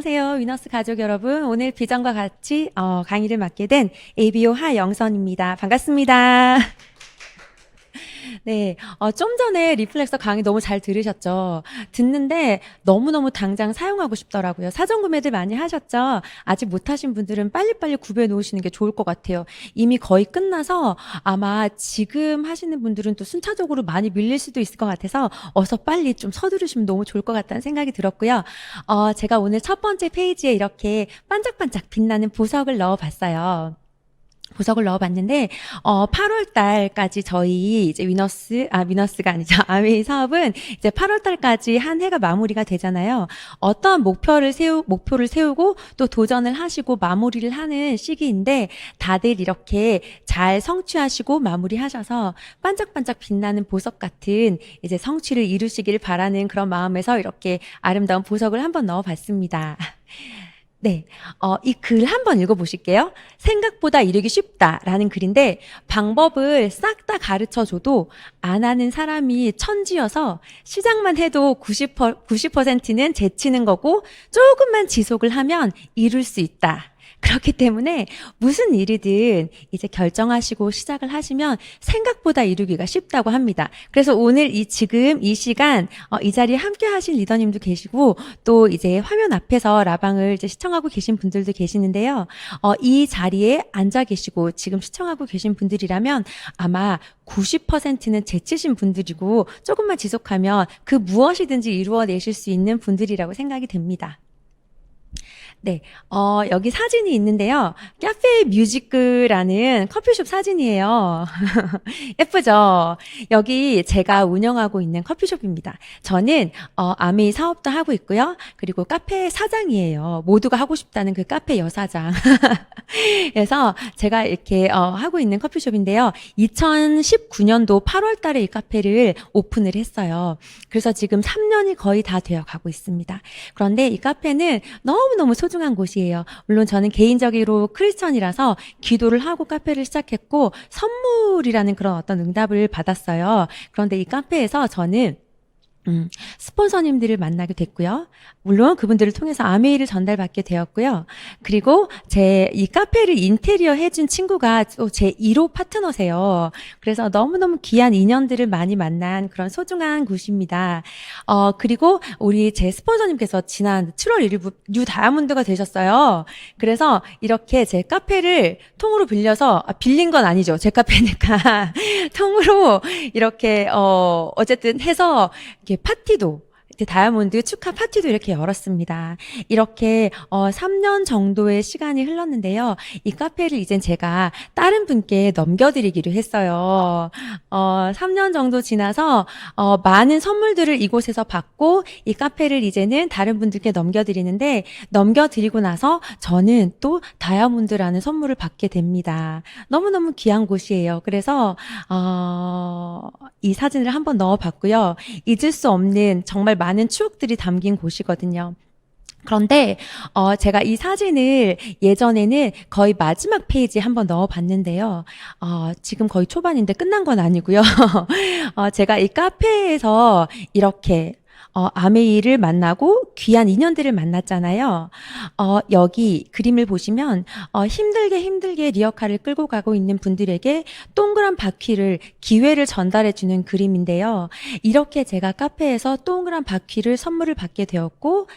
안녕하세요. 위너스 가족 여러분. 오늘 비전과 같이 강의를 맡게 된 ABO 하영선입니다. 반갑습니다. 네, 좀 전에 리플렉서 강의 너무 잘 들으셨죠? 듣는데 너무너무 당장 사용하고 싶더라고요. 사전 구매들 많이 하셨죠? 아직 못하신 분들은 빨리빨리 구비해 놓으시는 게 좋을 것 같아요. 이미 거의 끝나서 아마 지금 하시는 분들은 또 순차적으로 많이 밀릴 수도 있을 것 같아서 어서 빨리 좀 서두르시면 너무 좋을 것 같다는 생각이 들었고요. 제가 오늘 첫 번째 페이지에 이렇게 반짝반짝 빛나는 보석을 넣어봤어요. 보석을 넣어봤는데 8월 달까지 저희 이제 위너스가 아니죠. 아메이 사업은 이제 8월 달까지 한 해가 마무리가 되잖아요. 어떤 목표를 세우고 또 도전을 하시고 마무리를 하는 시기인데 다들 이렇게 잘 성취하시고 마무리하셔서 반짝반짝 빛나는 보석 같은 이제 성취를 이루시길 바라는 그런 마음에서 이렇게 아름다운 보석을 한번 넣어봤습니다. 네, 이 글 한번 읽어보실게요. 생각보다 이루기 쉽다라는 글인데 방법을 싹 다 가르쳐줘도 안 하는 사람이 천지여서 시작만 해도 90%는 제치는 거고 조금만 지속을 하면 이룰 수 있다. 그렇기 때문에 무슨 일이든 이제 결정하시고 시작을 하시면 생각보다 이루기가 쉽다고 합니다. 그래서 오늘 지금 이 시간 이 자리에 함께 하신 리더님도 계시고 또 이제 화면 앞에서 라방을 이제 시청하고 계신 분들도 계시는데요. 이 자리에 앉아 계시고 지금 시청하고 계신 분들이라면 아마 90%는 제치신 분들이고 조금만 지속하면 그 무엇이든지 이루어내실 수 있는 분들이라고 생각이 됩니다. 네, 여기 사진이 있는데요. 카페 뮤직라는 커피숍 사진이에요. 예쁘죠? 여기 제가 운영하고 있는 커피숍입니다. 저는 아메이 사업도 하고 있고요. 그리고 카페 사장이에요. 모두가 하고 싶다는 그 카페 여사장. 그래서 제가 이렇게 하고 있는 커피숍인데요. 2019년도 8월 달에 이 카페를 오픈을 했어요. 그래서 지금 3년이 거의 다 되어 가고 있습니다. 그런데 이 카페는 너무너무 소중한 곳이에요. 물론 저는 개인적으로 크리스천이라서 기도를 하고 카페를 시작했고 선물이라는 그런 어떤 응답을 받았어요. 그런데 이 카페에서 저는 스폰서님들을 만나게 됐고요. 물론 그분들을 통해서 아메이를 전달받게 되었고요. 그리고 이 카페를 인테리어 해준 친구가 또 제 1호 파트너세요. 그래서 너무너무 귀한 인연들을 많이 만난 그런 소중한 곳입니다. 그리고 우리 제 스폰서님께서 지난 7월 1일부터 뉴 다이아몬드가 되셨어요. 그래서 이렇게 제 카페를 통으로 빌려서, 빌린 건 아니죠. 제 카페니까. 통으로 이렇게, 어쨌든 해서 이렇게 파티도 다이아몬드 축하 파티도 이렇게 열었습니다. 이렇게 3년 정도의 시간이 흘렀는데요. 이 카페를 이젠 제가 다른 분께 넘겨드리기로 했어요. 3년 정도 지나서 많은 선물들을 이곳에서 받고 이 카페를 이제는 다른 분들께 넘겨드리는데 넘겨드리고 나서 저는 또 다이아몬드라는 선물을 받게 됩니다. 너무너무 귀한 곳이에요. 그래서 이 사진을 한번 넣어봤고요. 잊을 수 없는 정말 많은 추억들이 담긴 곳이거든요. 그런데 제가 이 사진을 예전에는 거의 마지막 페이지에 한번 넣어봤는데요. 지금 거의 초반인데 끝난 건 아니고요. 제가 이 카페에서 이렇게 아메이를 만나고 귀한 인연들을 만났잖아요. 여기 그림을 보시면 힘들게 리어카를 끌고 가고 있는 분들에게 동그란 바퀴를 기회를 전달해 주는 그림인데요. 이렇게 제가 카페에서 동그란 바퀴를 선물을 받게 되었고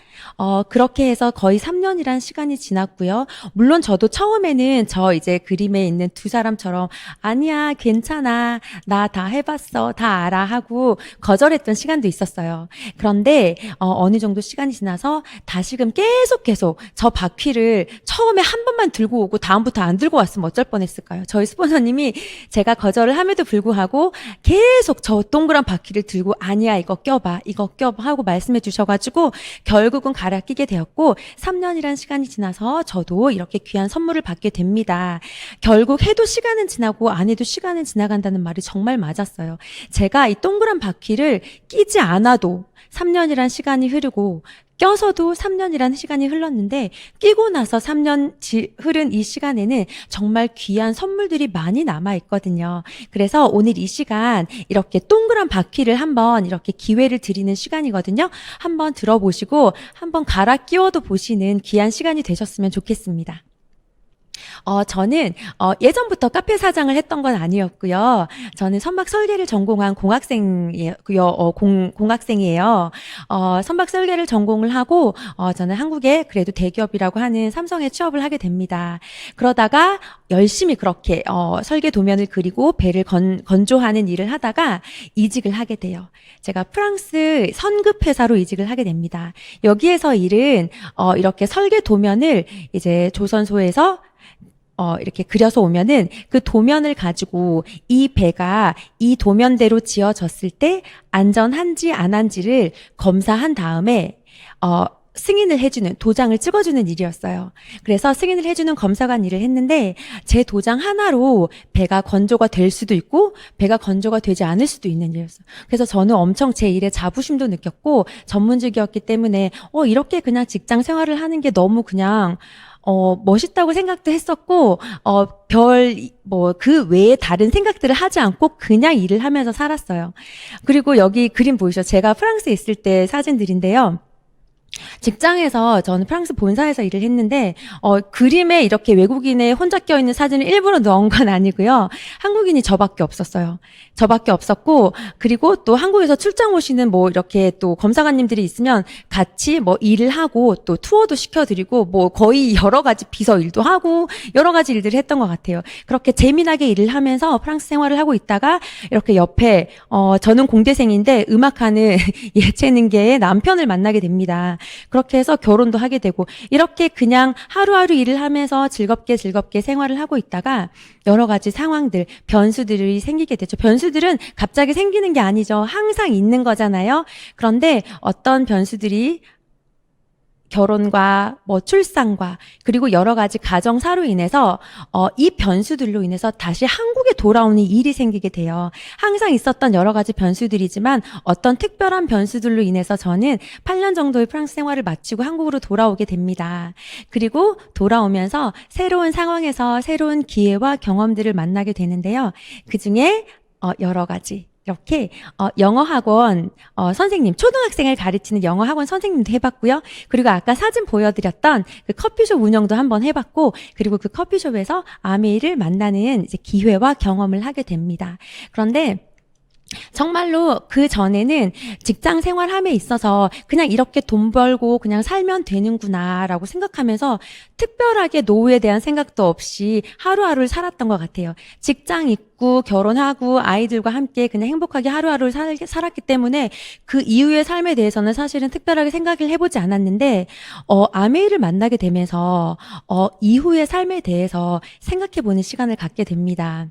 그렇게 해서 거의 3년이란 시간이 지났고요. 물론 저도 처음에는 저 이제 그림에 있는 두 사람처럼 아니야 괜찮아 나 다 해봤어 다 알아 하고 거절했던 시간도 있었어요. 그런데 어느 정도 시간이 지나서 다시금 계속 저 바퀴를 처음에 한 번만 들고 오고 다음부터 안 들고 왔으면 어쩔 뻔했을까요? 저희 스폰서님이 제가 거절을 함에도 불구하고 계속 저 동그란 바퀴를 들고 아니야 이거 껴봐 하고 말씀해 주셔가지고 결국은 갈아 끼게 되었고 3년이란 시간이 지나서 저도 이렇게 귀한 선물을 받게 됩니다. 결국 해도 시간은 지나고 안 해도 시간은 지나간다는 말이 정말 맞았어요. 제가 이 동그란 바퀴를 끼지 않아도 3년이란 시간이 흐르고 껴서도 3년이라는 시간이 흘렀는데 끼고 나서 3년 흐른 이 시간에는 정말 귀한 선물들이 많이 남아 있거든요. 그래서 오늘 이 시간 이렇게 동그란 바퀴를 한번 이렇게 기회를 드리는 시간이거든요. 한번 들어보시고 한번 갈아 끼워도 보시는 귀한 시간이 되셨으면 좋겠습니다. 저는 예전부터 카페 사장을 했던 건 아니었고요. 저는 선박 설계를 전공한 공학생이에요. 선박 설계를 전공을 하고 저는 한국의 그래도 대기업이라고 하는 삼성에 취업을 하게 됩니다. 그러다가 열심히 그렇게 설계 도면을 그리고 배를 건조하는 일을 하다가 이직을 하게 돼요. 제가 프랑스 선급 회사로 이직을 하게 됩니다. 여기에서 일은 이렇게 설계 도면을 이제 조선소에서 이렇게 그려서 오면은 그 도면을 가지고 이 배가 이 도면대로 지어졌을 때 안전한지 안 한지를 검사한 다음에 승인을 해주는, 도장을 찍어주는 일이었어요. 그래서 승인을 해주는 검사관 일을 했는데 제 도장 하나로 배가 건조가 될 수도 있고 배가 건조가 되지 않을 수도 있는 일이었어요. 그래서 저는 엄청 제 일에 자부심도 느꼈고 전문직이었기 때문에 이렇게 그냥 직장 생활을 하는 게 너무 그냥 멋있다고 생각도 했었고, 그 외에 다른 생각들을 하지 않고 그냥 일을 하면서 살았어요. 그리고 여기 그림 보이시죠? 제가 프랑스에 있을 때 사진들인데요. 직장에서 저는 프랑스 본사에서 일을 했는데 그림에 이렇게 외국인의 혼자 껴있는 사진을 일부러 넣은 건 아니고요. 한국인이 저밖에 없었어요. 저밖에 없었고 그리고 또 한국에서 출장 오시는 이렇게 또 검사관님들이 있으면 같이 일을 하고 또 투어도 시켜드리고 거의 여러 가지 비서 일도 하고 여러 가지 일들을 했던 것 같아요. 그렇게 재미나게 일을 하면서 프랑스 생활을 하고 있다가 이렇게 옆에 저는 공대생인데 음악하는 예체능계의 남편을 만나게 됩니다. 그렇게 해서 결혼도 하게 되고 이렇게 그냥 하루하루 일을 하면서 즐겁게 생활을 하고 있다가 여러 가지 상황들, 변수들이 생기게 되죠. 변수들은 갑자기 생기는 게 아니죠. 항상 있는 거잖아요. 그런데 어떤 변수들이 결혼과 출산과 그리고 여러 가지 가정사로 인해서 이 변수들로 인해서 다시 한국에 돌아오는 일이 생기게 돼요. 항상 있었던 여러 가지 변수들이지만 어떤 특별한 변수들로 인해서 저는 8년 정도의 프랑스 생활을 마치고 한국으로 돌아오게 됩니다. 그리고 돌아오면서 새로운 상황에서 새로운 기회와 경험들을 만나게 되는데요. 그중에 여러 가지 이렇게 영어학원 선생님, 초등학생을 가르치는 영어학원 선생님도 해봤고요. 그리고 아까 사진 보여드렸던 그 커피숍 운영도 한번 해봤고 그리고 그 커피숍에서 아메이를 만나는 이제 기회와 경험을 하게 됩니다. 그런데 정말로 그 전에는 직장 생활함에 있어서 그냥 이렇게 돈 벌고 그냥 살면 되는구나 라고 생각하면서 특별하게 노후에 대한 생각도 없이 하루하루를 살았던 것 같아요. 직장 있고 결혼하고 아이들과 함께 그냥 행복하게 하루하루를 살았기 때문에 그 이후의 삶에 대해서는 사실은 특별하게 생각을 해보지 않았는데 아메이를 만나게 되면서 이후의 삶에 대해서 생각해보는 시간을 갖게 됩니다.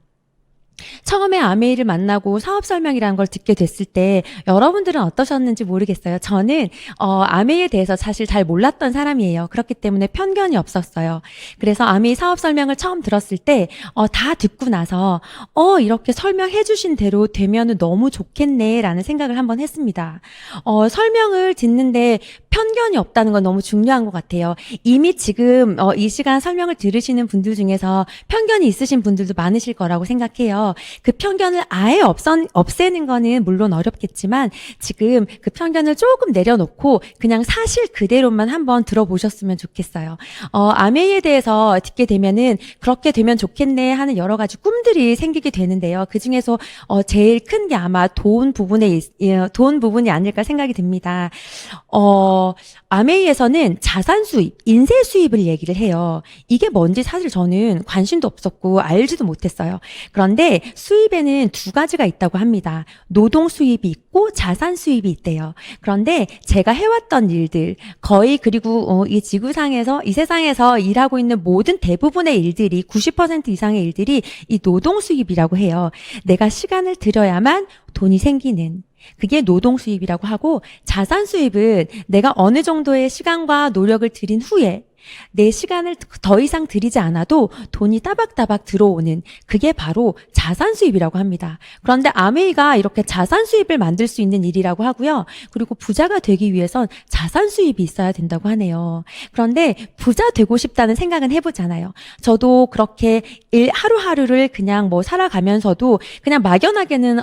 처음에 아메이를 만나고 사업 설명이라는 걸 듣게 됐을 때 여러분들은 어떠셨는지 모르겠어요. 저는 아메이에 대해서 사실 잘 몰랐던 사람이에요. 그렇기 때문에 편견이 없었어요. 그래서 아메이 사업 설명을 처음 들었을 때 다 듣고 나서 이렇게 설명해 주신 대로 되면은 너무 좋겠네라는 생각을 한번 했습니다. 설명을 듣는데 편견이 없다는 건 너무 중요한 것 같아요. 이미 지금 이 시간 설명을 들으시는 분들 중에서 편견이 있으신 분들도 많으실 거라고 생각해요. 그 편견을 아예 없애는 거는 물론 어렵겠지만 지금 그 편견을 조금 내려놓고 그냥 사실 그대로만 한번 들어보셨으면 좋겠어요. 아메이에 대해서 듣게 되면은 그렇게 되면 좋겠네 하는 여러 가지 꿈들이 생기게 되는데요. 그 중에서 제일 큰 게 아마 돈 부분이 아닐까 생각이 듭니다. 아메이에서는 자산 수입, 인세 수입을 얘기를 해요. 이게 뭔지 사실 저는 관심도 없었고 알지도 못했어요. 그런데 수입에는 두 가지가 있다고 합니다. 노동 수입이 있고 자산 수입이 있대요. 그런데 제가 해왔던 일들, 거의 그리고 이 지구상에서, 이 세상에서 일하고 있는 모든 대부분의 일들이 90% 이상의 일들이 이 노동 수입이라고 해요. 내가 시간을 들여야만 돈이 생기는. 그게 노동 수입이라고 하고 자산 수입은 내가 어느 정도의 시간과 노력을 들인 후에 내 시간을 더 이상 들이지 않아도 돈이 따박따박 들어오는 그게 바로 자산 수입이라고 합니다. 그런데 아메이가 이렇게 자산 수입을 만들 수 있는 일이라고 하고요. 그리고 부자가 되기 위해선 자산 수입이 있어야 된다고 하네요. 그런데 부자 되고 싶다는 생각은 해보잖아요. 저도 그렇게 하루하루를 그냥 뭐 살아가면서도 그냥 막연하게는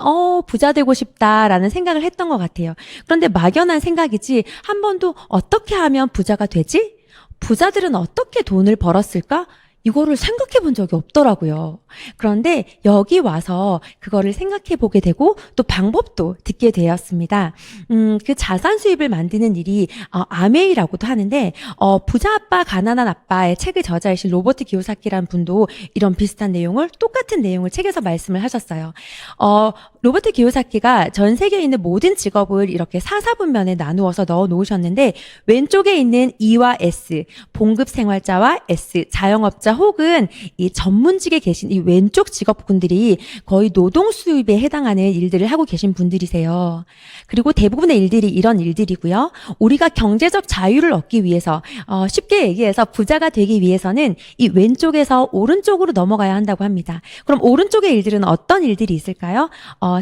부자 되고 싶다라는 생각을 했던 것 같아요. 그런데 막연한 생각이지 한 번도 어떻게 하면 부자가 되지? 부자들은 어떻게 돈을 벌었을까? 이거를 생각해 본 적이 없더라고요. 그런데 여기 와서 그거를 생각해 보게 되고 또 방법도 듣게 되었습니다. 그 자산 수입을 만드는 일이 아메이라고도 하는데 부자 아빠 가난한 아빠의 책의 저자이신 로버트 기요사키라는 분도 이런 비슷한 내용을 똑같은 내용을 책에서 말씀을 하셨어요. 로버트 기요사키가 전 세계에 있는 모든 직업을 이렇게 사사분면에 나누어서 넣어 놓으셨는데 왼쪽에 있는 E와 S, 봉급 생활자와 S, 자영업자 혹은 이 전문직에 계신 이 왼쪽 직업군들이 거의 노동 수입에 해당하는 일들을 하고 계신 분들이세요. 그리고 대부분의 일들이 이런 일들이고요. 우리가 경제적 자유를 얻기 위해서 쉽게 얘기해서 부자가 되기 위해서는 이 왼쪽에서 오른쪽으로 넘어가야 한다고 합니다. 그럼 오른쪽의 일들은 어떤 일들이 있을까요?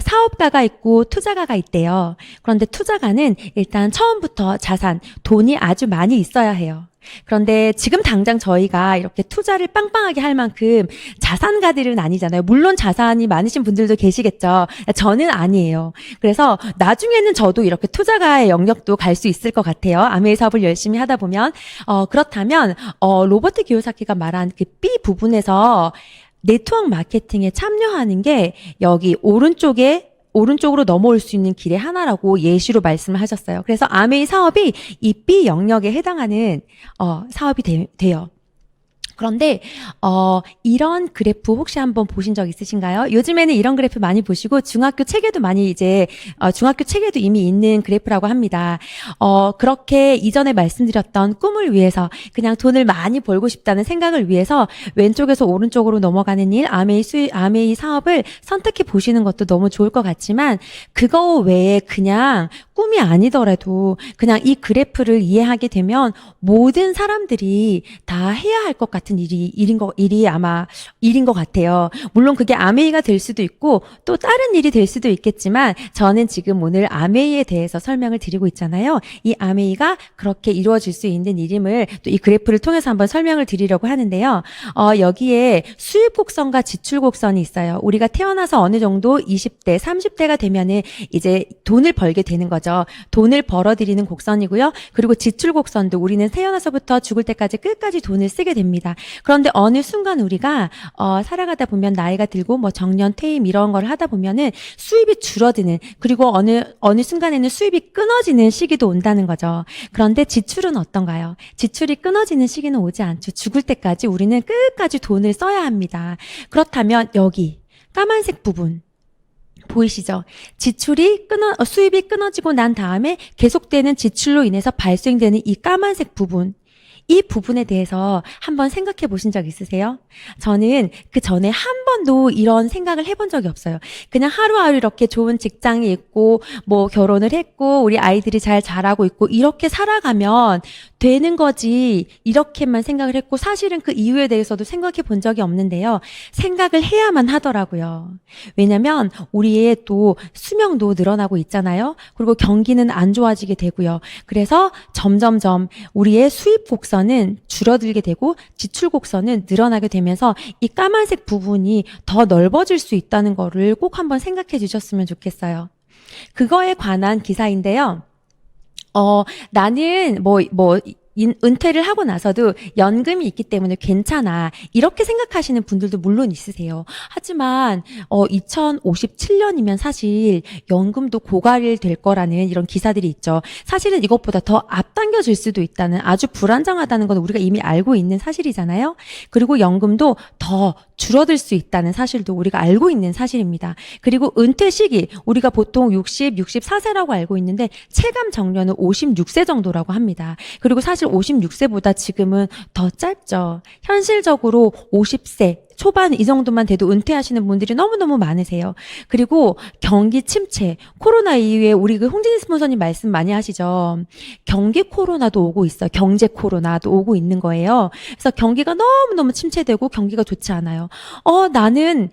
사업가가 있고 투자가가 있대요. 그런데 투자가는 일단 처음부터 자산, 돈이 아주 많이 있어야 해요. 그런데 지금 당장 저희가 이렇게 투자를 빵빵하게 할 만큼 자산가들은 아니잖아요. 물론 자산이 많으신 분들도 계시겠죠. 저는 아니에요. 그래서 나중에는 저도 이렇게 투자가의 영역도 갈 수 있을 것 같아요. 아메이 사업을 열심히 하다 보면. 그렇다면 로버트 기요사키가 말한 그 B 부분에서 네트워크 마케팅에 참여하는 게 여기 오른쪽으로 넘어올 수 있는 길의 하나라고 예시로 말씀을 하셨어요. 그래서 아메이 사업이 이 B 영역에 해당하는 사업이 돼요. 그런데 이런 그래프 혹시 한번 보신 적 있으신가요? 요즘에는 이런 그래프 많이 보시고 중학교 책에도 많이 중학교 책에도 이미 있는 그래프라고 합니다. 그렇게 이전에 말씀드렸던 꿈을 위해서 그냥 돈을 많이 벌고 싶다는 생각을 위해서 왼쪽에서 오른쪽으로 넘어가는 일, 아메이 사업을 선택해 보시는 것도 너무 좋을 것 같지만 그거 외에 그냥 꿈이 아니더라도 그냥 이 그래프를 이해하게 되면 모든 사람들이 다 해야 할 것 같은 일인 것 같아요. 물론 그게 아메이가 될 수도 있고 또 다른 일이 될 수도 있겠지만 저는 지금 오늘 아메이에 대해서 설명을 드리고 있잖아요. 이 아메이가 그렇게 이루어질 수 있는 일임을 또 이 그래프를 통해서 한번 설명을 드리려고 하는데요. 여기에 수입 곡선과 지출 곡선이 있어요. 우리가 태어나서 어느 정도 20대, 30대가 되면은 이제 돈을 벌게 되는 거죠. 돈을 벌어들이는 곡선이고요. 그리고 지출 곡선도 우리는 태어나서부터 죽을 때까지 끝까지 돈을 쓰게 됩니다. 그런데 어느 순간 우리가 살아가다 보면 나이가 들고 뭐 정년 퇴임 이런 걸 하다 보면은 수입이 줄어드는 그리고 어느 순간에는 수입이 끊어지는 시기도 온다는 거죠. 그런데 지출은 어떤가요? 지출이 끊어지는 시기는 오지 않죠. 죽을 때까지 우리는 끝까지 돈을 써야 합니다. 그렇다면 여기 까만색 부분 보이시죠? 수입이 끊어지고 난 다음에 계속되는 지출로 인해서 발생되는 이 까만색 부분, 이 부분에 대해서 한번 생각해 보신 적 있으세요? 저는 그 전에 한 번도 이런 생각을 해본 적이 없어요. 그냥 하루하루 이렇게 좋은 직장에 있고 뭐 결혼을 했고 우리 아이들이 잘 자라고 있고 이렇게 살아가면 되는 거지 이렇게만 생각을 했고 사실은 그 이유에 대해서도 생각해 본 적이 없는데요. 생각을 해야만 하더라고요. 왜냐면 우리의 또 수명도 늘어나고 있잖아요. 그리고 경기는 안 좋아지게 되고요. 그래서 점점점 우리의 수입 곡선은 줄어들게 되고 지출 곡선은 늘어나게 되면서 이 까만색 부분이 더 넓어질 수 있다는 거를 꼭 한번 생각해 주셨으면 좋겠어요. 그거에 관한 기사인데요. 나는 은퇴를 하고 나서도 연금이 있기 때문에 괜찮아. 이렇게 생각하시는 분들도 물론 있으세요. 하지만 2057년이면 사실 연금도 고갈이 될 거라는 이런 기사들이 있죠. 사실은 이것보다 더 앞당겨질 수도 있다는 아주 불안정하다는 건 우리가 이미 알고 있는 사실이잖아요. 그리고 연금도 더 줄어들 수 있다는 사실도 우리가 알고 있는 사실입니다. 그리고 은퇴 시기 우리가 보통 64세라고 알고 있는데 체감 정년은 56세 정도라고 합니다. 그리고 사실 56세보다 지금은 더 짧죠. 현실적으로 50세 초반 이 정도만 돼도 은퇴하시는 분들이 너무너무 많으세요. 그리고 경기 침체, 코로나 이후에 우리 그 홍진희 스폰서님 말씀 많이 하시죠. 경기 코로나도 오고 있어요. 경제 코로나도 오고 있는 거예요. 그래서 경기가 너무너무 침체되고 경기가 좋지 않아요. 나는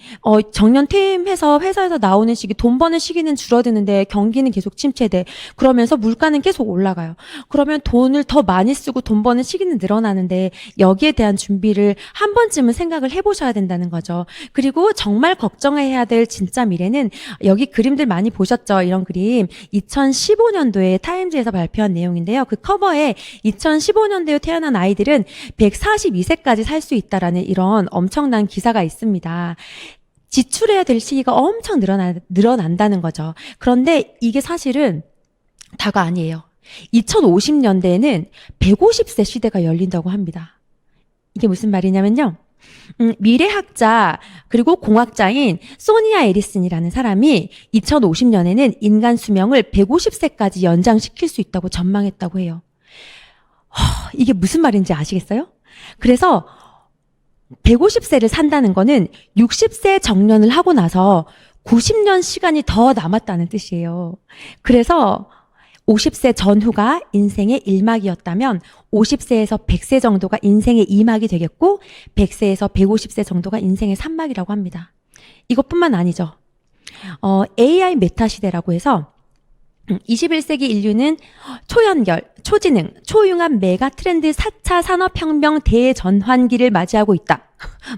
정년 퇴임해서 회사에서 나오는 시기, 돈 버는 시기는 줄어드는데 경기는 계속 침체돼. 그러면서 물가는 계속 올라가요. 그러면 돈을 더 많이 쓰고 돈 버는 시기는 늘어나는데 여기에 대한 준비를 한 번쯤은 생각을 해보셔야 된다는 거죠. 그리고 정말 걱정해야 될 진짜 미래는 여기 그림들 많이 보셨죠? 이런 그림. 2015년도에 타임즈에서 발표한 내용인데요. 그 커버에 2015년도에 태어난 아이들은 142세까지 살 수 있다라는 이런 엄청난 기사가 있습니다. 지출해야 될 시기가 엄청 늘어난다는 거죠. 그런데 이게 사실은 다가 아니에요. 2050년대에는 150세 시대가 열린다고 합니다. 이게 무슨 말이냐면요. 미래학자 그리고 공학자인 소니아 에리슨이라는 사람이 2050년에는 인간 수명을 150세까지 연장시킬 수 있다고 전망했다고 해요. 이게 무슨 말인지 아시겠어요? 그래서 150세를 산다는 거는 60세 정년을 하고 나서 90년 시간이 더 남았다는 뜻이에요. 그래서 50세 전후가 인생의 1막이었다면 50세에서 100세 정도가 인생의 2막이 되겠고 100세에서 150세 정도가 인생의 3막이라고 합니다. 이것뿐만 아니죠. AI 메타 시대라고 해서 21세기 인류는 초연결, 초지능, 초융합 메가 트렌드 4차 산업혁명 대전환기를 맞이하고 있다.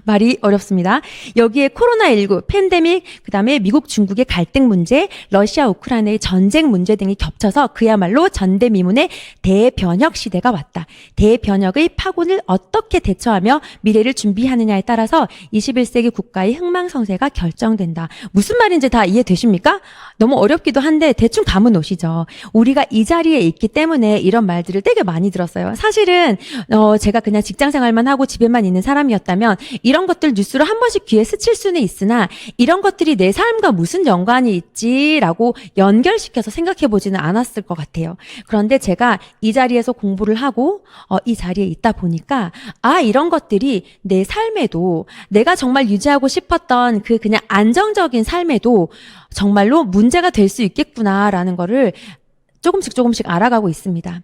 말이 어렵습니다. 여기에 코로나19, 팬데믹, 그 다음에 미국, 중국의 갈등 문제, 러시아, 우크라이나의 전쟁 문제 등이 겹쳐서 그야말로 전대미문의 대변혁 시대가 왔다. 대변혁의 파곤을 어떻게 대처하며 미래를 준비하느냐에 따라서 21세기 국가의 흥망성쇠가 결정된다. 무슨 말인지 다 이해되십니까? 너무 어렵기도 한데 대충 감은 오시죠. 우리가 이 자리에 있기 때문에 이런 말들을 되게 많이 들었어요. 사실은 제가 그냥 직장생활만 하고 집에만 있는 사람이었다면 이런 것들 뉴스로 한 번씩 귀에 스칠 수는 있으나 이런 것들이 내 삶과 무슨 연관이 있지라고 연결시켜서 생각해보지는 않았을 것 같아요. 그런데 제가 이 자리에서 공부를 하고 이 자리에 있다 보니까 이런 것들이 내 삶에도 내가 정말 유지하고 싶었던 그 그냥 안정적인 삶에도 정말로 문제가 될 수 있겠구나라는 거를 조금씩 알아가고 있습니다.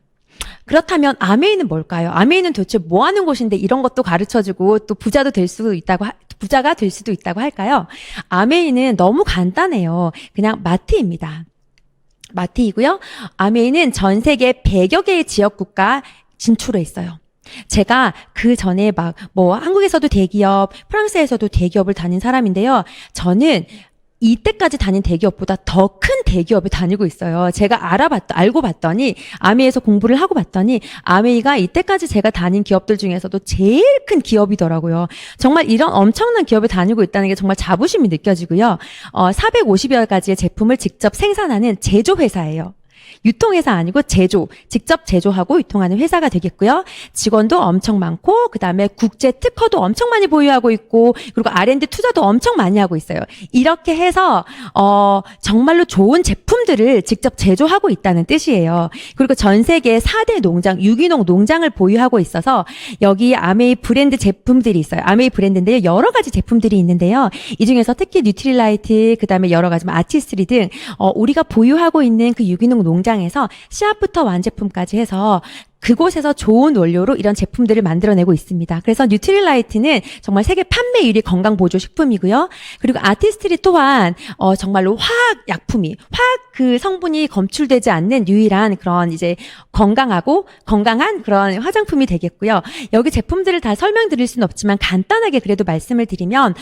그렇다면 아메이는 뭘까요? 아메이는 도대체 뭐 하는 곳인데 이런 것도 가르쳐주고 또 부자가 될 수도 있다고 할까요? 아메이는 너무 간단해요. 그냥 마트입니다. 마트이고요. 아메이는 전 세계 100여 개의 지역 국가 진출해 있어요. 제가 그 전에 한국에서도 대기업, 프랑스에서도 대기업을 다닌 사람인데요. 저는 이때까지 다닌 대기업보다 더 큰 대기업에 다니고 있어요. 제가 알고 봤더니, 아메이에서 공부를 하고 봤더니, 아메이가 이때까지 제가 다닌 기업들 중에서도 제일 큰 기업이더라고요. 정말 이런 엄청난 기업에 다니고 있다는 게 정말 자부심이 느껴지고요. 450여 가지의 제품을 직접 생산하는 제조회사예요. 유통회사 아니고 직접 제조하고 유통하는 회사가 되겠고요. 직원도 엄청 많고 그다음에 국제 특허도 엄청 많이 보유하고 있고 그리고 R&D 투자도 엄청 많이 하고 있어요. 이렇게 해서 정말로 좋은 제품들을 직접 제조하고 있다는 뜻이에요. 그리고 전 세계 4대 농장, 유기농 농장을 보유하고 있어서 여기 아메이 브랜드 제품들이 있어요. 아메이 브랜드인데요. 여러 가지 제품들이 있는데요. 이 중에서 특히 뉴트릴라이트, 그다음에 여러 가지 아티스트리 등 우리가 보유하고 있는 그 유기농 농장에서 씨앗부터 완제품까지 해서 그곳에서 좋은 원료로 이런 제품들을 만들어내고 있습니다. 그래서 뉴트릴라이트는 정말 세계 판매 1위 건강보조식품이고요. 그리고 아티스트리 또한 정말로 화학 그 성분이 검출되지 않는 유일한 그런 이제 건강한 그런 화장품이 되겠고요. 여기 제품들을 다 설명드릴 수는 없지만 간단하게 그래도 말씀을 드리면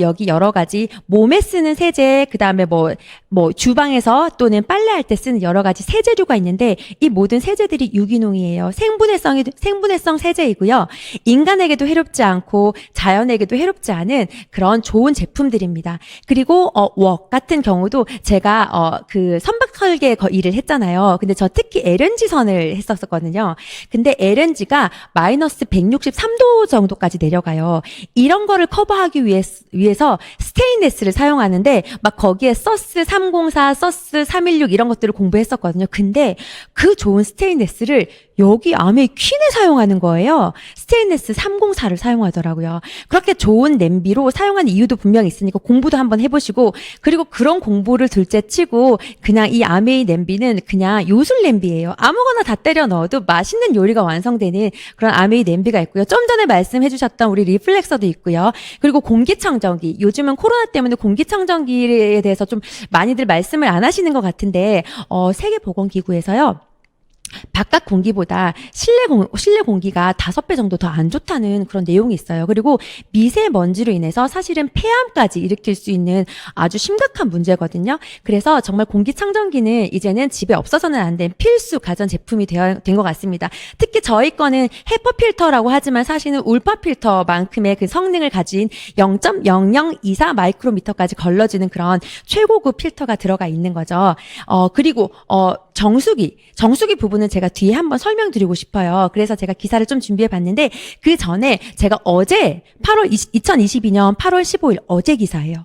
여기 여러 가지 몸에 쓰는 세제, 그다음에 뭐 주방에서 또는 빨래할 때 쓰는 여러 가지 세제류가 있는데 이 모든 세제들이 유기농이에요. 생분해성 세제이고요. 인간에게도 해롭지 않고 자연에게도 해롭지 않은 그런 좋은 제품들입니다. 그리고 웍 같은 경우도 제가 그 선박 설계 일을 했잖아요. 근데 저 특히 LNG 선을 했었거든요. 근데 LNG가 마이너스 163도 정도까지 내려가요. 이런 거를 커버하기 위해서 스테인레스를 사용하는데 막 거기에 서스 304, 서스 316 이런 것들을 공부했었거든요. 근데 그 좋은 스테인레스를 여기 아메이 퀸에 사용하는 거예요. 스테인레스 304를 사용하더라고요. 그렇게 좋은 냄비로 사용하는 이유도 분명히 있으니까 공부도 한번 해보시고, 그리고 그런 공부를 둘째 치고 그냥 이 아메이 냄비는 그냥 요술 냄비예요. 아무거나 다 때려 넣어도 맛있는 요리가 완성되는 그런 아메이 냄비가 있고요. 좀 전에 말씀해 주셨던 우리 리플렉서도 있고요. 그리고 공기청정기, 요즘은 코로나 때문에 공기청정기에 대해서 좀 많이들 말씀을 안 하시는 것 같은데 세계보건기구에서요, 바깥 공기보다 실내 공기가 5배 정도 더 안 좋다는 그런 내용이 있어요. 그리고 미세먼지로 인해서 사실은 폐암까지 일으킬 수 있는 아주 심각한 문제거든요. 그래서 정말 공기청정기는 이제는 집에 없어서는 안 된 필수 가전 제품이 된 것 같습니다. 특히 저희 거는 헤퍼 필터라고 하지만 사실은 울파 필터만큼의 그 성능을 가진 0.0024 마이크로미터까지 걸러지는 그런 최고급 필터가 들어가 있는 거죠. 그리고 정수기 부분은 제가 뒤에 한번 설명드리고 싶어요. 그래서 제가 기사를 좀 준비해 봤는데, 그 전에 제가 어제 2022년 8월 15일 어제 기사예요.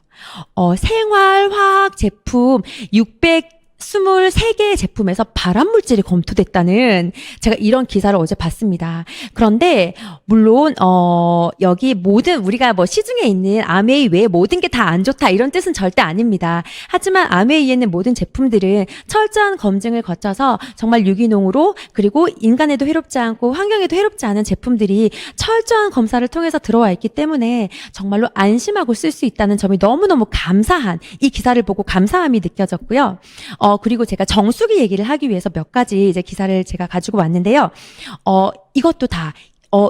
생활화학 제품 623개의 제품에서 발암물질이 검토됐다는, 제가 이런 기사를 어제 봤습니다. 그런데 물론 여기 모든 우리가 뭐 시중에 있는 아메이 외에 모든 게 다 안 좋다 이런 뜻은 절대 아닙니다. 하지만 아메이에 있는 모든 제품들은 철저한 검증을 거쳐서 정말 유기농으로, 그리고 인간에도 해롭지 않고 환경에도 해롭지 않은 제품들이 철저한 검사를 통해서 들어와 있기 때문에 정말로 안심하고 쓸 수 있다는 점이 너무너무 감사한, 이 기사를 보고 감사함이 느껴졌고요. 그리고 제가 정수기 얘기를 하기 위해서 몇 가지 이제 기사를 제가 가지고 왔는데요. 이것도 다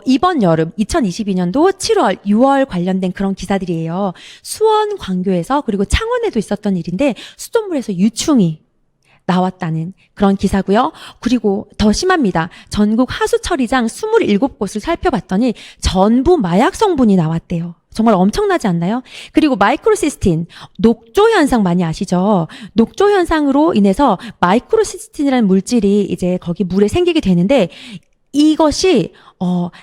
이번 여름 2022년도 7월, 6월 관련된 그런 기사들이에요. 수원 광교에서, 그리고 창원에도 있었던 일인데 수돗물에서 유충이 나왔다는 그런 기사고요. 그리고 더 심합니다. 전국 하수처리장 27곳을 살펴봤더니 전부 마약 성분이 나왔대요. 정말 엄청나지 않나요? 그리고 마이크로시스틴, 녹조 현상 많이 아시죠? 녹조 현상으로 인해서 마이크로시스틴이라는 물질이 이제 거기 물에 생기게 되는데, 이것이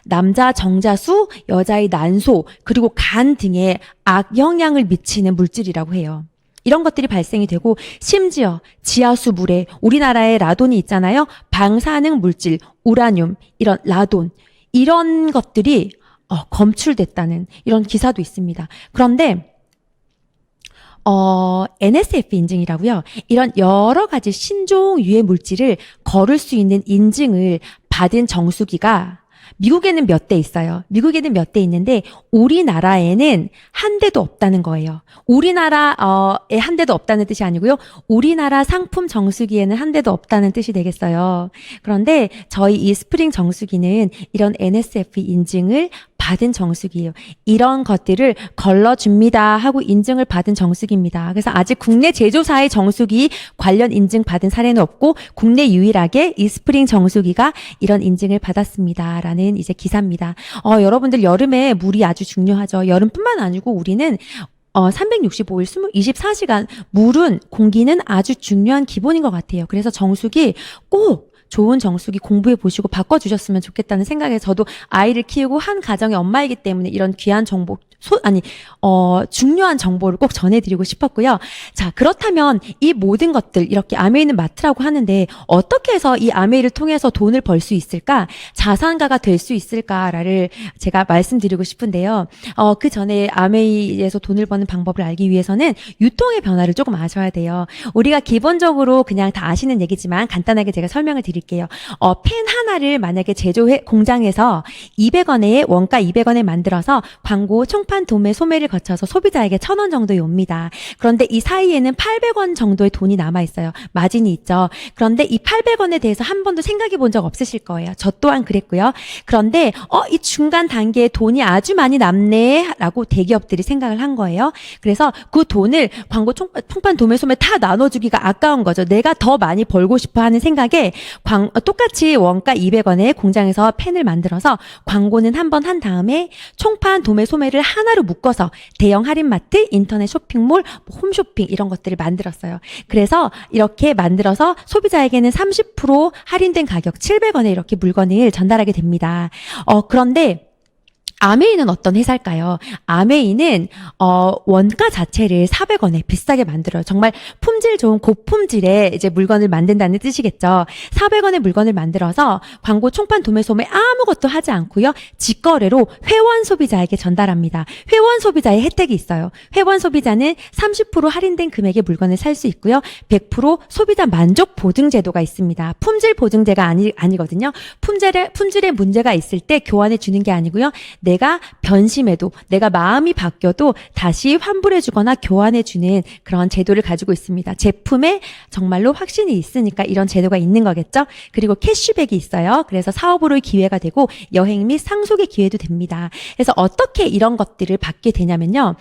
남자 정자수, 여자의 난소, 그리고 간 등에 악영향을 미치는 물질이라고 해요. 이런 것들이 발생이 되고, 심지어 지하수 물에 우리나라에 라돈이 있잖아요. 방사능 물질, 우라늄, 이런 라돈, 이런 것들이 검출됐다는 이런 기사도 있습니다. 그런데 NSF 인증이라고요. 이런 여러 가지 신종 유해 물질을 거를 수 있는 인증을 받은 정수기가 미국에는 몇 대 있어요. 미국에는 몇 대 있는데 우리나라에는 한 대도 없다는 거예요. 우리나라에 한 대도 없다는 뜻이 아니고요. 우리나라 상품 정수기에는 한 대도 없다는 뜻이 되겠어요. 그런데 저희 이 스프링 정수기는 이런 NSF 인증을 받은 정수기예요. 이런 것들을 걸러줍니다 하고 인증을 받은 정수기입니다. 그래서 아직 국내 제조사의 정수기 관련 인증 받은 사례는 없고, 국내 유일하게 이 스프링 정수기가 이런 인증을 받았습니다 라는 이제 기사입니다. 여러분들 여름에 물이 아주 중요하죠. 여름뿐만 아니고 우리는 365일 24시간 물은, 공기는 아주 중요한 기본인 것 같아요. 그래서 정수기 꼭 좋은 정수기 공부해 보시고 바꿔주셨으면 좋겠다는 생각에, 저도 아이를 키우고 한 가정의 엄마이기 때문에 이런 귀한 정보, 중요한 정보를 꼭 전해드리고 싶었고요. 자, 그렇다면 이 모든 것들, 이렇게 아메이는 마트라고 하는데 어떻게 해서 이 아메이를 통해서 돈을 벌 수 있을까? 자산가가 될 수 있을까를 제가 말씀드리고 싶은데요. 그 전에 아메이에서 돈을 버는 방법을 알기 위해서는 유통의 변화를 조금 아셔야 돼요. 우리가 기본적으로 그냥 다 아시는 얘기지만 간단하게 제가 설명을 드릴게요. 펜 하나를 만약에 공장에서 200원에, 원가 200원에 만들어서 광고 총판 도매 소매를 거쳐서 소비자에게 1,000원 정도에 옵니다. 그런데 이 사이에는 800원 정도의 돈이 남아 있어요. 마진이 있죠. 그런데 이 800원에 대해서 한 번도 생각해 본 적 없으실 거예요. 저 또한 그랬고요. 그런데 이 중간 단계에 돈이 아주 많이 남네 라고 대기업들이 생각을 한 거예요. 그래서 그 돈을 광고 총판 도매 소매 다 나눠주기가 아까운 거죠. 내가 더 많이 벌고 싶어 하는 생각에 똑같이 원가 200원에 공장에서 펜을 만들어서 광고는 한 번 한 다음에 총판 도매 소매를 하나로 묶어서 대형 할인마트, 인터넷 쇼핑몰, 홈쇼핑 이런 것들을 만들었어요. 그래서 이렇게 만들어서 소비자에게는 30% 할인된 가격 700원에 이렇게 물건을 전달하게 됩니다. 그런데 아메이는 어떤 회사일까요? 아메이는 원가 자체를 400원에 비싸게 만들어요. 정말 품질 좋은 고품질의 이제 물건을 만든다는 뜻이겠죠. 400원의 물건을 만들어서 광고 총판 도매 소매 아무것도 하지 않고요. 직거래로 회원 소비자에게 전달합니다. 회원 소비자의 혜택이 있어요. 회원 소비자는 30% 할인된 금액의 물건을 살 수 있고요. 100% 소비자 만족 보증 제도가 있습니다. 품질 보증제가 아니거든요. 품질에 문제가 있을 때 교환해 주는 게 아니고요. 내가 변심해도 내가 마음이 바뀌어도 다시 환불해 주거나 교환해 주는 그런 제도를 가지고 있습니다. 제품에 정말로 확신이 있으니까 이런 제도가 있는 거겠죠. 그리고 캐시백이 있어요. 그래서 사업으로의 기회가 되고 여행 및 상속의 기회도 됩니다. 그래서 어떻게 이런 것들을 받게 되냐면요.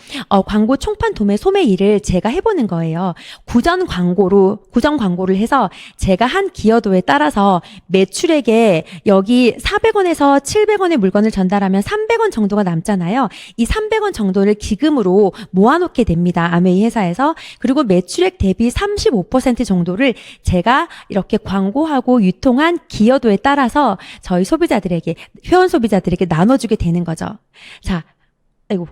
광고 총판 도매 소매 일을 제가 해보는 거예요. 구전 광고를 해서 제가 한 기여도에 따라서 매출액에 여기 400원에서 700원의 물건을 전달하면 300원 정도가 남잖아요. 이 300원 정도를 기금으로 모아놓게 됩니다. 아메이 회사에서. 그리고 매출액 대비 35% 정도를 제가 이렇게 광고하고 유통한 기여도에 따라서 저희 소비자들에게, 회원 소비자들에게 나눠주게 되는 거죠. 자, 아이고.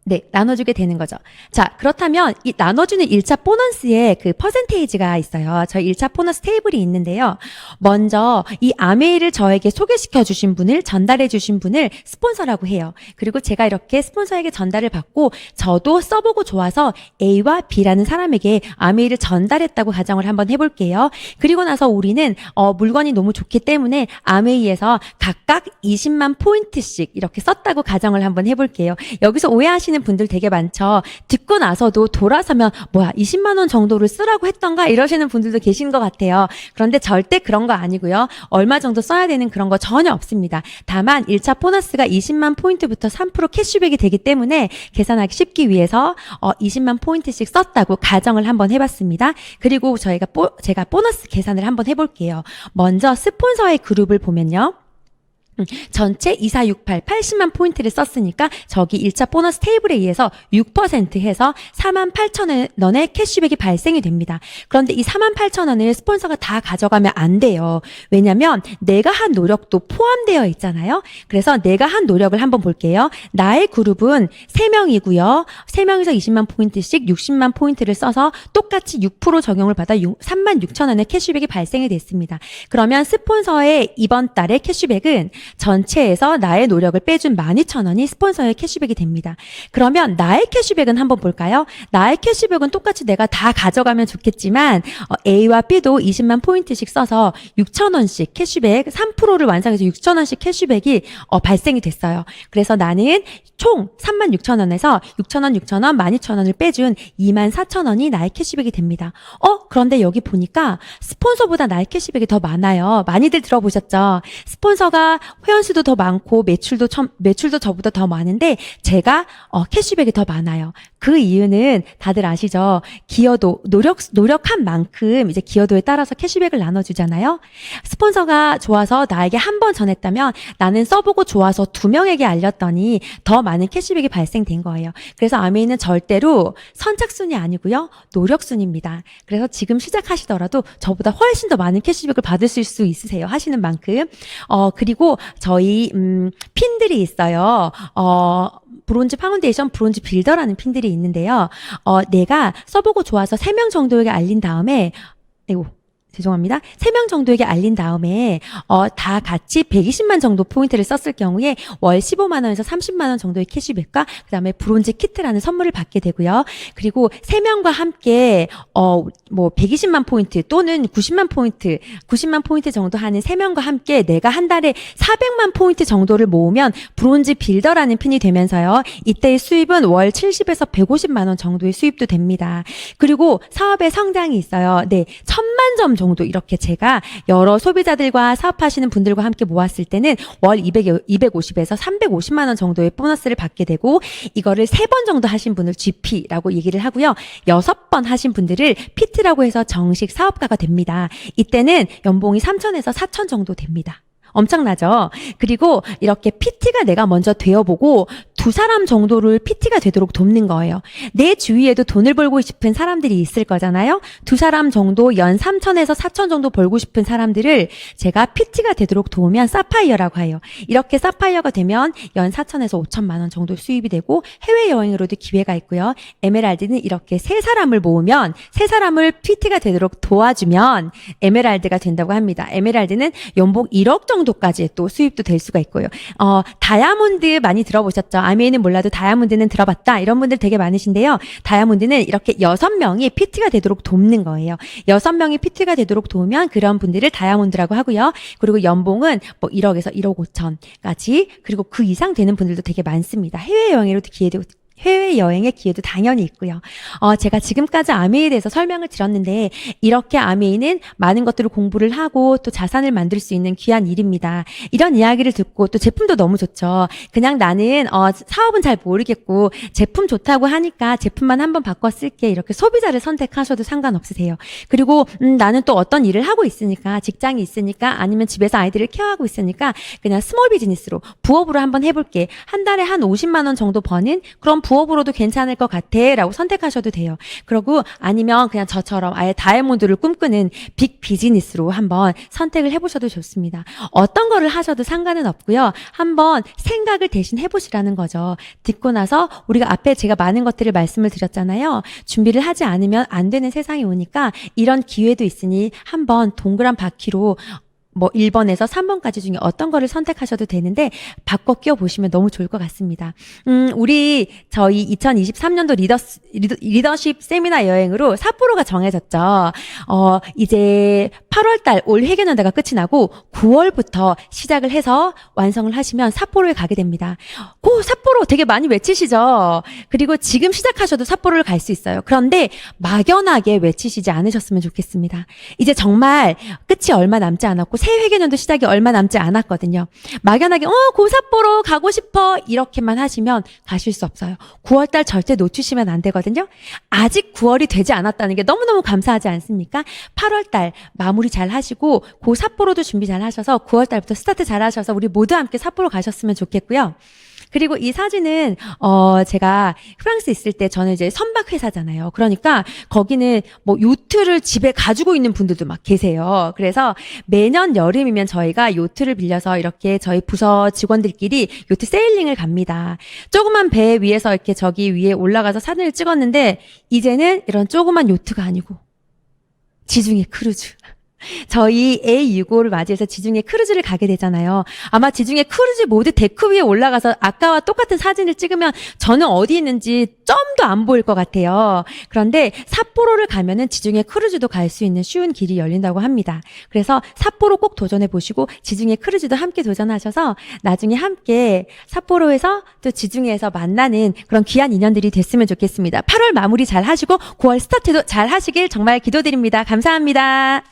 네, 나눠주게 되는 거죠. 자, 그렇다면 이 나눠주는 1차 보너스에 그 퍼센테이지가 있어요. 저희 1차 보너스 테이블이 있는데요. 먼저 이 아메이를 저에게 소개시켜 주신 분을, 전달해 주신 분을 스폰서라고 해요. 그리고 제가 이렇게 스폰서에게 전달을 받고 저도 써보고 좋아서 A와 B라는 사람에게 아메이를 전달했다고 가정을 한번 해볼게요. 그리고 나서 우리는 물건이 너무 좋기 때문에 아메이에서 각각 20만 포인트씩 이렇게 썼다고 가정을 한번 해볼게요. 여기서 오해하시는 분들 되게 많죠. 듣고 나서도 돌아서면 뭐야 20만 원 정도를 쓰라고 했던가 이러시는 분들도 계신 것 같아요. 그런데 절대 그런 거 아니고요. 얼마 정도 써야 되는 그런 거 전혀 없습니다. 다만 1차 보너스가 20만 포인트부터 3% 캐시백이 되기 때문에 계산하기 쉽기 위해서 20만 포인트씩 썼다고 가정을 한번 해봤습니다. 그리고 제가 보너스 계산을 한번 해볼게요. 먼저 스폰서의 그룹을 보면요. 전체 2468 80만 포인트를 썼으니까 저기 1차 보너스 테이블에 의해서 6% 해서 48,000원의 캐시백이 발생이 됩니다. 그런데 이 48,000원을 스폰서가 다 가져가면 안 돼요. 왜냐면 내가 한 노력도 포함되어 있잖아요. 그래서 내가 한 노력을 한번 볼게요. 나의 그룹은 3명이고요. 3명이서 20만 포인트씩 60만 포인트를 써서 똑같이 6% 적용을 받아 36,000원의 캐시백이 발생이 됐습니다. 그러면 스폰서의 이번 달의 캐시백은 전체에서 나의 노력을 빼준 12,000원이 스폰서의 캐시백이 됩니다. 그러면 나의 캐시백은 한번 볼까요? 나의 캐시백은 똑같이 내가 다 가져가면 좋겠지만 A와 B도 20만 포인트씩 써서 6,000원씩 캐시백 3%를 완성해서 6,000원씩 캐시백이 발생이 됐어요. 그래서 나는 총 36,000원에서 6,000원, 6,000원, 12,000원을 빼준 24,000원이 나의 캐시백이 됩니다. 그런데 여기 보니까 스폰서보다 나의 캐시백이 더 많아요. 많이들 들어보셨죠? 스폰서가 회원수도 더 많고 매출도 저보다 더 많은데 제가 캐시백이 더 많아요. 그 이유는 다들 아시죠? 기여도 노력한 만큼 이제 기여도에 따라서 캐시백을 나눠주잖아요. 스폰서가 좋아서 나에게 한 번 전했다면 나는 써보고 좋아서 2명에게 알렸더니 더 많은 캐시백이 발생된 거예요. 그래서 아메이는 절대로 선착순이 아니고요. 노력순입니다. 그래서 지금 시작하시더라도 저보다 훨씬 더 많은 캐시백을 받으실 수 있으세요. 하시는 만큼. 그리고 저희 핀들이 있어요. 브론즈 파운데이션, 브론즈 빌더라는 핀들이 있는데요. 내가 써보고 좋아서 3명 정도에게 알린 다음에 죄송합니다. 3명 정도에게 알린 다음에 다 같이 120만 정도 포인트를 썼을 경우에 월 15만 원에서 30만 원 정도의 캐시백과 그다음에 브론즈 키트라는 선물을 받게 되고요. 그리고 3명과 함께 120만 포인트 또는 90만 포인트 정도 하는 3명과 함께 내가 한 달에 400만 포인트 정도를 모으면 브론즈 빌더라는 핀이 되면서요. 이때의 수입은 월 70에서 150만 원 정도의 수입도 됩니다. 그리고 사업의 성장이 있어요. 네, 1,000만 점 정도 이렇게 제가 여러 소비자들과 사업하시는 분들과 함께 모았을 때는 월 250에서 350만 원 정도의 보너스를 받게 되고 이거를 3번 정도 하신 분을 GP라고 얘기를 하고요. 6번 하신 분들을 PT라고 해서 정식 사업가가 됩니다. 이때는 연봉이 3,000에서 4,000 정도 됩니다. 엄청나죠? 그리고 이렇게 PT가 내가 먼저 되어보고 두 사람 정도를 PT가 되도록 돕는 거예요. 내 주위에도 돈을 벌고 싶은 사람들이 있을 거잖아요. 두 사람 정도 연 3천에서 4천 정도 벌고 싶은 사람들을 제가 PT가 되도록 도우면 사파이어라고 해요. 이렇게 사파이어가 되면 연 4천에서 5천만 원 정도 수입이 되고 해외여행으로도 기회가 있고요. 에메랄드는 이렇게 세 사람을 모으면 세 사람을 PT가 되도록 도와주면 에메랄드가 된다고 합니다. 에메랄드는 연봉 1억 정도까지 또 수입도 될 수가 있고요. 다이아몬드 많이 들어보셨죠? 아메이는 몰라도 다이아몬드는 들어봤다. 이런 분들 되게 많으신데요. 다이아몬드는 이렇게 6명이 PT가 되도록 돕는 거예요. 6명이 PT가 되도록 도우면 그런 분들을 다이아몬드라고 하고요. 그리고 연봉은 뭐 1억에서 1억 5천까지 그리고 그 이상 되는 분들도 되게 많습니다. 해외여행의 기회도 당연히 있고요. 제가 지금까지 아메이에 대해서 설명을 드렸는데 이렇게 아메이는 많은 것들을 공부를 하고 또 자산을 만들 수 있는 귀한 일입니다. 이런 이야기를 듣고 또 제품도 너무 좋죠. 그냥 나는 사업은 잘 모르겠고 제품 좋다고 하니까 제품만 한번 바꿔 쓸게 이렇게 소비자를 선택하셔도 상관없으세요. 그리고 나는 또 어떤 일을 하고 있으니까 직장이 있으니까 아니면 집에서 아이들을 케어하고 있으니까 그냥 스몰 비즈니스로 부업으로 한번 해볼게. 한 달에 한 50만 원 정도 버는 그런 부업으로도 괜찮을 것 같아 라고 선택하셔도 돼요. 그리고 아니면 그냥 저처럼 아예 다이아몬드를 꿈꾸는 빅 비즈니스로 한번 선택을 해보셔도 좋습니다. 어떤 거를 하셔도 상관은 없고요. 한번 생각을 대신 해보시라는 거죠. 듣고 나서 우리가 앞에 제가 많은 것들을 말씀을 드렸잖아요. 준비를 하지 않으면 안 되는 세상이 오니까 이런 기회도 있으니 한번 동그란 바퀴로 뭐 1번에서 3번까지 중에 어떤 거를 선택하셔도 되는데 바꿔 끼워 보시면 너무 좋을 것 같습니다. 저희 2023년도 리더십 세미나 여행으로 삿포로가 정해졌죠. 이제 8월달 올 회계연도가 끝이 나고 9월부터 시작을 해서 완성을 하시면 삿포로에 가게 됩니다. 삿포로 되게 많이 외치시죠. 그리고 지금 시작하셔도 삿포로를 갈 수 있어요. 그런데 막연하게 외치시지 않으셨으면 좋겠습니다. 이제 정말 끝이 얼마 남지 않았고 새 회계연도 시작이 얼마 남지 않았거든요. 막연하게 삿포로 가고 싶어 이렇게만 하시면 가실 수 없어요. 9월달 절대 놓치시면 안 되거든요. 아직 9월이 되지 않았다는 게 너무너무 감사하지 않습니까? 8월달 마무리 잘 하시고 삿포로도 준비 잘 하셔서 9월달부터 스타트 잘 하셔서 우리 모두 함께 삿포로 가셨으면 좋겠고요. 그리고 이 사진은 제가 프랑스 있을 때 저는 이제 선박 회사잖아요. 그러니까 거기는 뭐 요트를 집에 가지고 있는 분들도 막 계세요. 그래서 매년 여름이면 저희가 요트를 빌려서 이렇게 저희 부서 직원들끼리 요트 세일링을 갑니다. 조그만 배 위에서 이렇게 저기 위에 올라가서 사진을 찍었는데 이제는 이런 조그만 요트가 아니고 지중해 크루즈. 저희 A65를 맞이해서 지중해 크루즈를 가게 되잖아요. 아마 지중해 크루즈 모두 데크 위에 올라가서 아까와 똑같은 사진을 찍으면 저는 어디 있는지 점도 안 보일 것 같아요. 그런데 삿포로를 가면은 지중해 크루즈도 갈 수 있는 쉬운 길이 열린다고 합니다. 그래서 삿포로 꼭 도전해 보시고 지중해 크루즈도 함께 도전하셔서 나중에 함께 삿포로에서 또 지중해에서 만나는 그런 귀한 인연들이 됐으면 좋겠습니다. 8월 마무리 잘 하시고 9월 스타트도 잘 하시길 정말 기도드립니다. 감사합니다.